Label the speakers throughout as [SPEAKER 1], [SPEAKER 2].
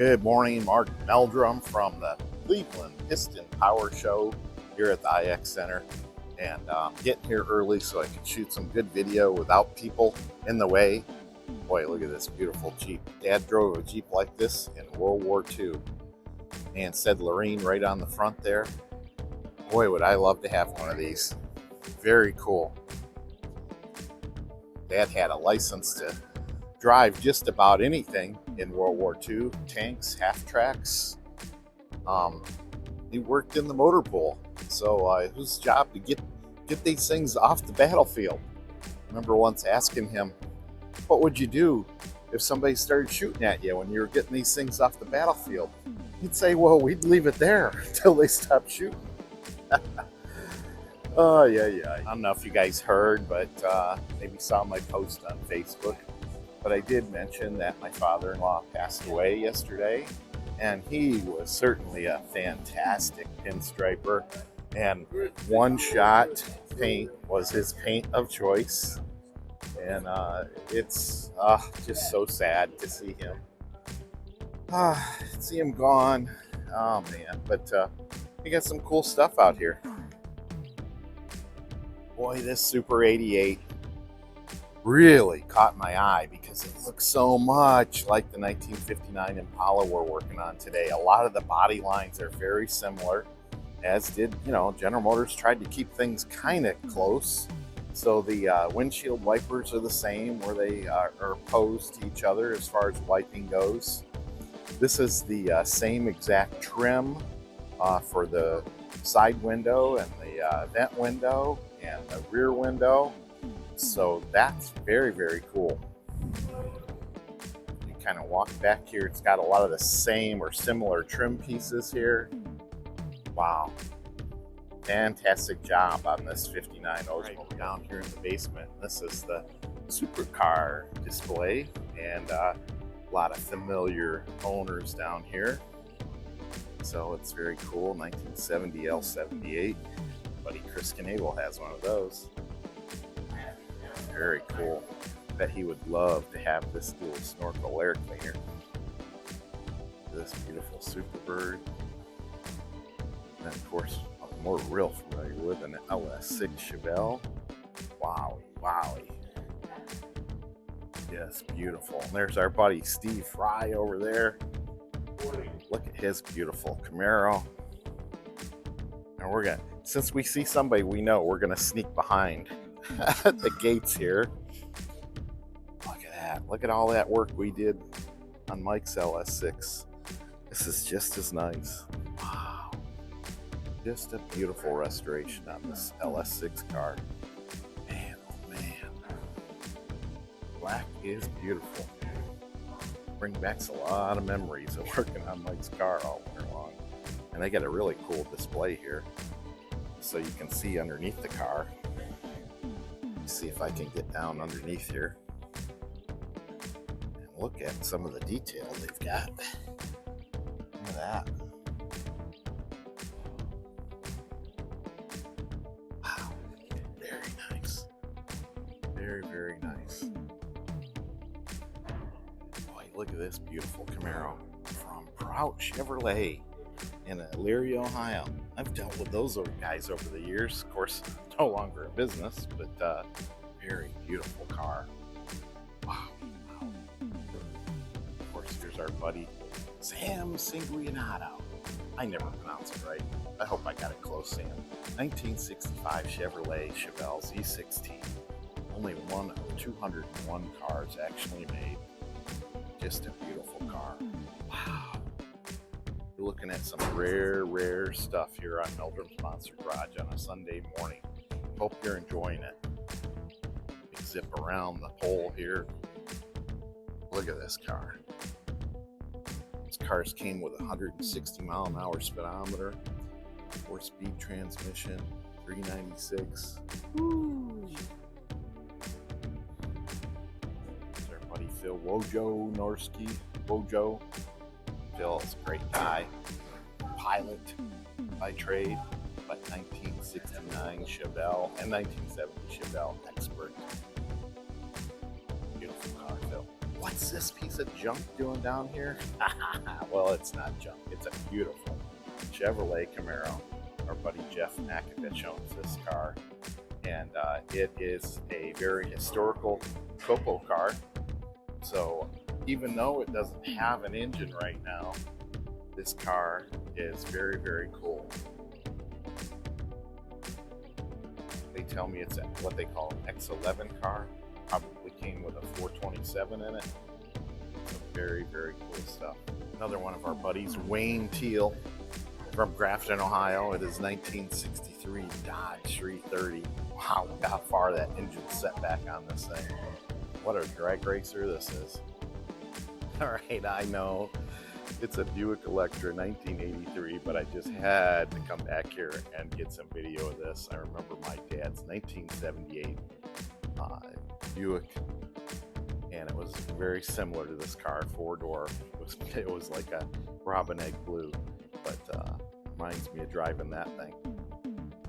[SPEAKER 1] Good morning, Mark Meldrum from the Cleveland Piston Power Show here at the IX Center. And getting here early so I can shoot some good video without people in the way. Boy, look at this beautiful Jeep. Dad drove a Jeep like this in World War II. And said Lorraine right on the front there. Boy, would I love to have one of these. Very cool. Dad had a license to drive just about anything in World War II, tanks, half tracks. He worked in the motor pool, so it was his job to get these things off the battlefield. I remember once asking him, what would you do if somebody started shooting at you when you were getting these things off the battlefield? He'd say, well, we'd leave it there until they stopped shooting. Oh, yeah. I don't know if you guys heard, but maybe saw my post on Facebook. But I did mention that my father-in-law passed away yesterday, and he was certainly a fantastic pinstriper, and one-shot paint was his paint of choice, and it's just so sad to see him gone. Oh man, but we got some cool stuff out here. Boy, this Super 88 really caught my eye because it looks so much like the 1959 Impala we're working on today. A lot of the body lines are very similar, as did, General Motors tried to keep things kind of close. So the windshield wipers are the same, where they are opposed to each other as far as wiping goes. This is the same exact trim for the side window and the vent window and the rear window. So that's very, very cool. You kind of walk back here. It's got a lot of the same or similar trim pieces here. Wow. Fantastic job on this 59 Oldsmobile. Down here in the basement, this is the Superar display, and a lot of familiar owners down here. So it's very cool. 1970 L78. Buddy Chris Knable has one of those. Very cool. Bet he would love to have this dual snorkel air cleaner. This beautiful Superbird. And of course, I'm more real familiar with an LS6 Chevelle. Wowie. Yes, beautiful. And there's our buddy Steve Fry over there. Look at his beautiful Camaro. And since we see somebody we know, we're gonna sneak behind the gates here. Look at that. Look at all that work we did on Mike's LS6. This is just as nice. Wow. Just a beautiful restoration on this LS6 car. Man, oh man. Black is beautiful. Brings back a lot of memories of working on Mike's car all winter long. And they got a really cool display here, so you can see underneath the car. See if I can get down underneath here and look at some of the detail they've got. Look at that. Wow. Very nice. Very, very nice. Boy, look at this beautiful Camaro from Prout Chevrolet in Elyria, Ohio. I've dealt with those guys over the years. Of course, no longer in business, but very beautiful car. Wow. Of course, here's our buddy Sam Sanguinato. I never pronounce it right. I hope I got it close, Sam. 1965 Chevrolet Chevelle Z16. Only one of 201 cars actually made. Just a beautiful car. Wow. We're looking at some rare stuff here on Meldrum's Monster Garage on a Sunday morning. Hope you're enjoying it. Zip around the pole here. Look at this car. This cars came with a 160 mile an hour speedometer, 4-speed transmission, 396. Woo. There's our buddy Phil Wojnarowski. Wojo. Phil is a great guy. Pilot by trade, but 1969 Chevelle and 1970 Chevelle expert. Beautiful car, Phil. What's What's this piece of junk doing down here? Well, it's not junk. It's a beautiful Chevrolet Camaro. Our buddy Jeff Makovich owns this car, and it is a very historical Copo car. So even though it doesn't have an engine right now, this car is very, very cool. They tell me it's what they call an X11 car. Probably came with a 427 in it. So very, very cool stuff. Another one of our buddies, Wayne Teal from Grafton, Ohio. It is 1963 Dodge 330. Wow, look how far that engine's set back on this thing. What a drag racer this is. All right, I know it's a Buick Electra 1983, but I just had to come back here and get some video of this. I remember my dad's 1978 Buick, and it was very similar to this car, four-door. It was like a robin egg blue, but reminds me of driving that thing.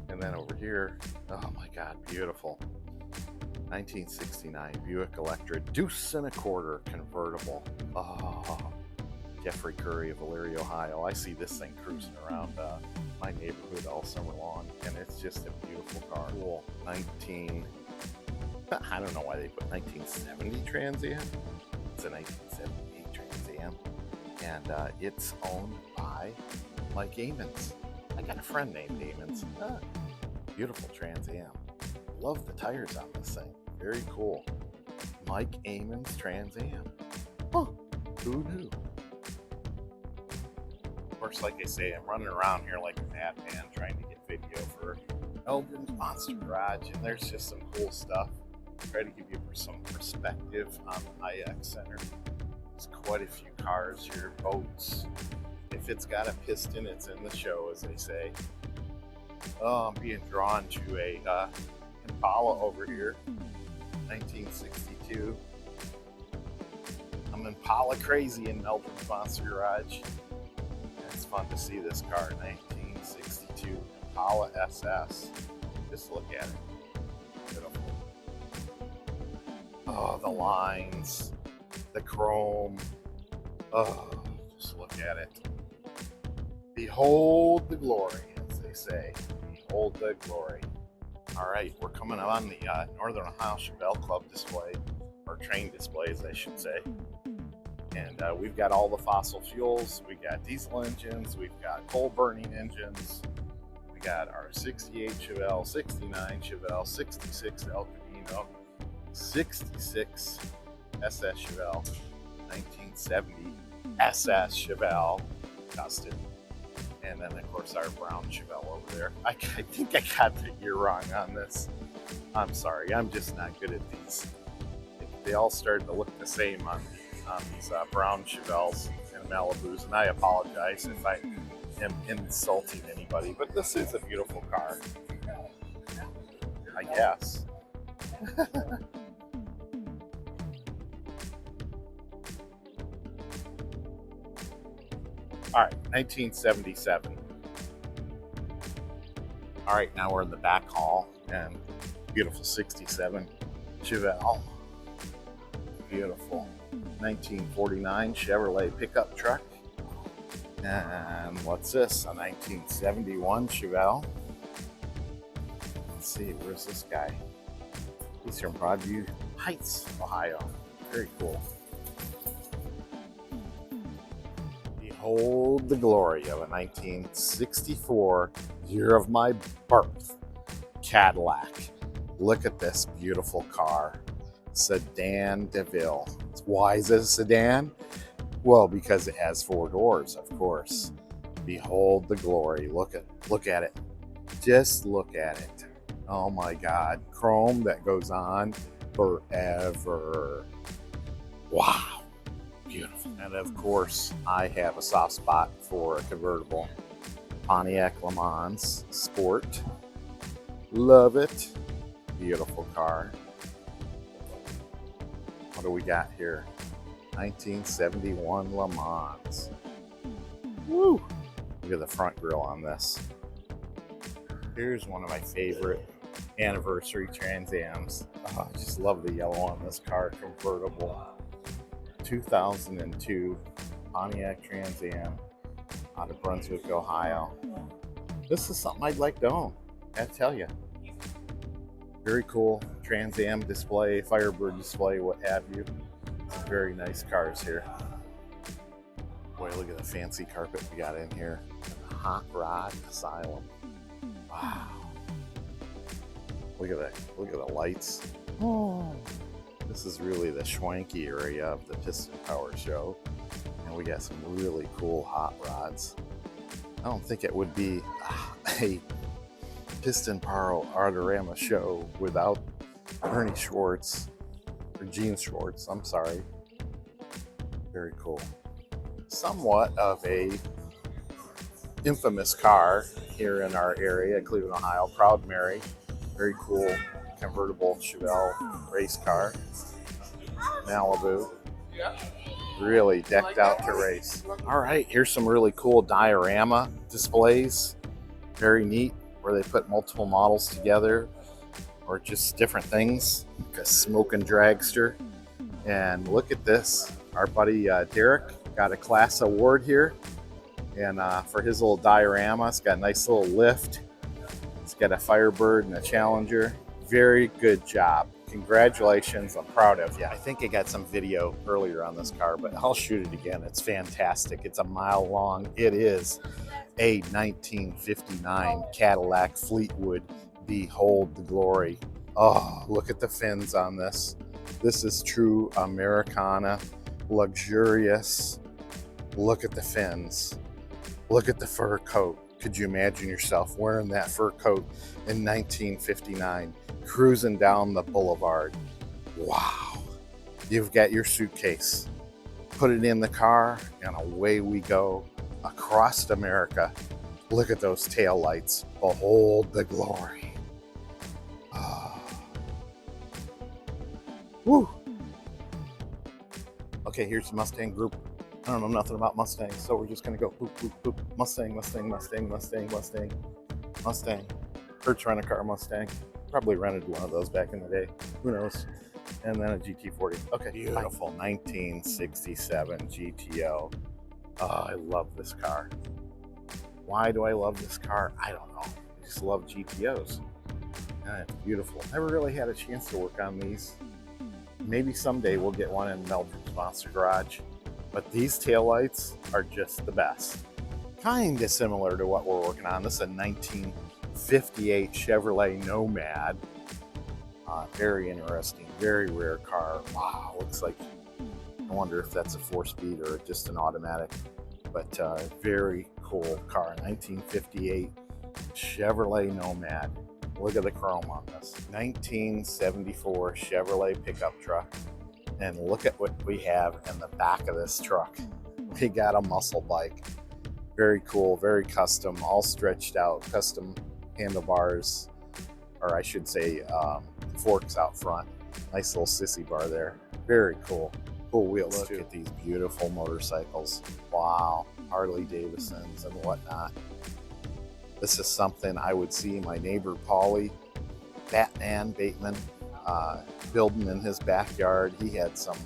[SPEAKER 1] And then over here, oh my God, beautiful. 1969 Buick Electra deuce and a quarter convertible. Oh, Jeffrey Curry of Elyria, Ohio. I see this thing cruising around my neighborhood all summer long, and it's just a beautiful car. Cool. I don't know why they put 1970 Trans Am. It's a 1978 Trans Am, and it's owned by Mike Amons. I got a friend named Amons. Beautiful Trans Am. Love the tires on this thing. Very cool. Mike Amons Trans Am. Huh. Who knew? Of course, like I say, I'm running around here like a madman trying to get video for Eldon's Monster Garage, and there's just some cool stuff. Try to give you some perspective on the IX Center. There's quite a few cars here, boats. If it's got a piston, it's in the show, as they say. Oh, I'm being drawn to a Impala over here, 1962. I'm Impala crazy in Eldon's Monster Garage. It's fun to see this car, 1962 Impala SS. Just look at it. Beautiful. Oh, the lines, the chrome. Oh, just look at it. Behold the glory, as they say. Behold the glory. All right, we're coming on the Northern Ohio Chevelle Club display, or train displays, I should say. And we've got all the fossil fuels. We got diesel engines. We've got coal-burning engines. We got our 68 Chevelle, 69 Chevelle, 66 El Camino, 66 SS Chevelle, 1970 SS Chevelle Custom, and then of course our brown Chevelle over there. I think I got the year wrong on this. I'm sorry, I'm just not good at these. They all started to look the same on these brown Chevelles and Malibus, and I apologize if I am insulting anybody, but this is a beautiful car, I guess. All right, 1977. All right, now we're in the back hall, and beautiful 67 Chevelle. Beautiful 1949 Chevrolet pickup truck. And what's this? A 1971 Chevelle. Let's see, where's this guy? He's from Broadview Heights, Ohio. Very cool. Behold the glory of a 1964, year of my birth, Cadillac. Look at this beautiful car. Sedan DeVille. Why is it a sedan? Well, because it has four doors, of course. Behold the glory. Look at it. Just look at it. Oh my God. Chrome that goes on forever. Wow. Beautiful. And of course, I have a soft spot for a convertible Pontiac Le Mans Sport. Love it. Beautiful car. What do we got here? 1971 Le Mans. Woo! Look at the front grille on this. Here's one of my favorite anniversary Trans Ams. Oh, I just love the yellow on this car, convertible. 2002 Pontiac Trans Am out of Brunswick, Ohio. This is something I'd like to own, I tell you. Very cool Trans Am display, Firebird display, what have you. Some very nice cars here. Boy, look at the fancy carpet we got in here. Hot Rod Asylum. Wow. Look at the lights. Oh. This is really the schwanky area of the Piston Power Show. And we got some really cool hot rods. I don't think it would be a Piston Power Autorama show without Ernie Schwartz, or Gene Schwartz, I'm sorry. Very cool. Somewhat of a infamous car here in our area, Cleveland, Ohio. Proud Mary. Very cool convertible Chevelle race car. Malibu. Really decked out to race. All right, here's some really cool diorama displays. Very neat, where they put multiple models together or just different things, like a smoking dragster. And look at this. Our buddy Derek got a class award here, and for his little diorama. It's got a nice little lift. It's got a Firebird and a Challenger. Very good job. Congratulations, I'm proud of you. I think I got some video earlier on this car, but I'll shoot it again. It's fantastic. It's a mile long. It is a 1959 Cadillac Fleetwood. Behold the glory. Oh, look at the fins on this. This is true Americana, luxurious. Look at the fins. Look at the fur coat. Could you imagine yourself wearing that fur coat in 1959, cruising down the boulevard? Wow. You've got your suitcase. Put it in the car, and away we go across America. Look at those taillights. Behold the glory. Oh. Woo. Okay, here's the Mustang group. I don't know nothing about Mustangs, so we're just gonna go boop, boop, boop. Mustang, Mustang, Mustang, Mustang, Mustang, Mustang. Kurt's rent a car Mustang. Probably rented one of those back in the day. Who knows? And then a GT40. Okay, beautiful 1967 GTO. Oh, I love this car. Why do I love this car? I don't know. I just love GTOs. And it's beautiful. Never really had a chance to work on these. Maybe someday we'll get one in Meldrum's Monster Garage. But these taillights are just the best. Kind of similar to what we're working on. This is a 1958 Chevrolet Nomad. Very interesting, very rare car. Wow, looks like, I wonder if that's a 4-speed or just an automatic. But very cool car, 1958 Chevrolet Nomad. Look at the chrome on this. 1974 Chevrolet pickup truck. And look at what we have in the back of this truck. We got a muscle bike. Very cool, very custom, all stretched out, custom handlebars, or I should say forks out front. Nice little sissy bar there. Very cool. Cool wheels too. Look at these beautiful motorcycles. Wow, Harley-Davidsons and whatnot. This is something I would see my neighbor Paulie, Batman Bateman, building in his backyard. He had some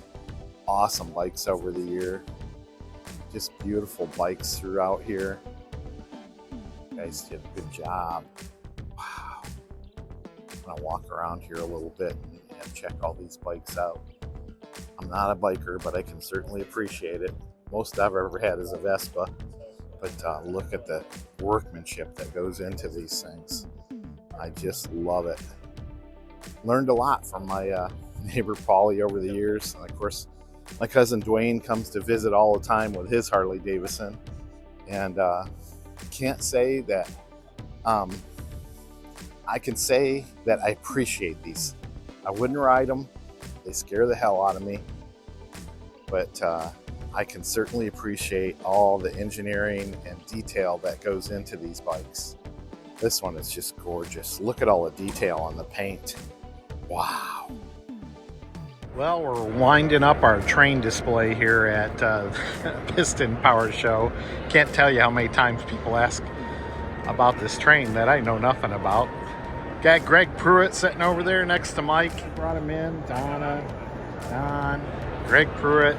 [SPEAKER 1] awesome bikes over the year. Just beautiful bikes throughout here. You guys did a good job. Wow. I'm gonna walk around here a little bit and check all these bikes out. I'm not a biker, but I can certainly appreciate it. Most I've ever had is a Vespa, but look at the workmanship that goes into these things. I just love it. Learned a lot from my neighbor Paulie over the years. And of course, my cousin Dwayne comes to visit all the time with his Harley Davidson. And can't say that, I can say that I appreciate these. I wouldn't ride them. They scare the hell out of me. But I can certainly appreciate all the engineering and detail that goes into these bikes. This one is just gorgeous. Look at all the detail on the paint. Wow. Well, we're winding up our train display here at Piston Power Show. Can't tell you how many times people ask about this train that I know nothing about. Got Greg Pruitt sitting over there next to Mike. Brought him in. Donna, Don, Greg Pruitt.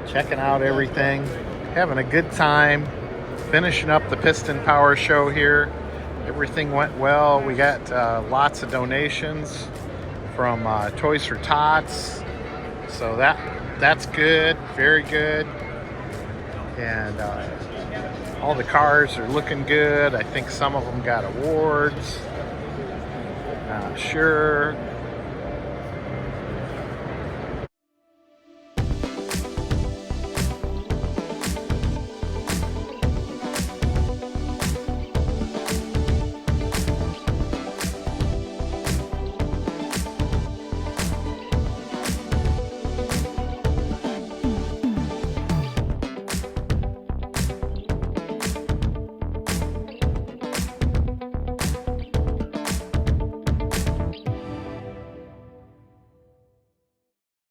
[SPEAKER 2] checking out everything, having a good time, finishing up the Piston Power Show here. Everything went well. We got lots of donations from Toys for Tots, so that's good, very good. And all the cars are looking good. I think some of them got awards. Not sure.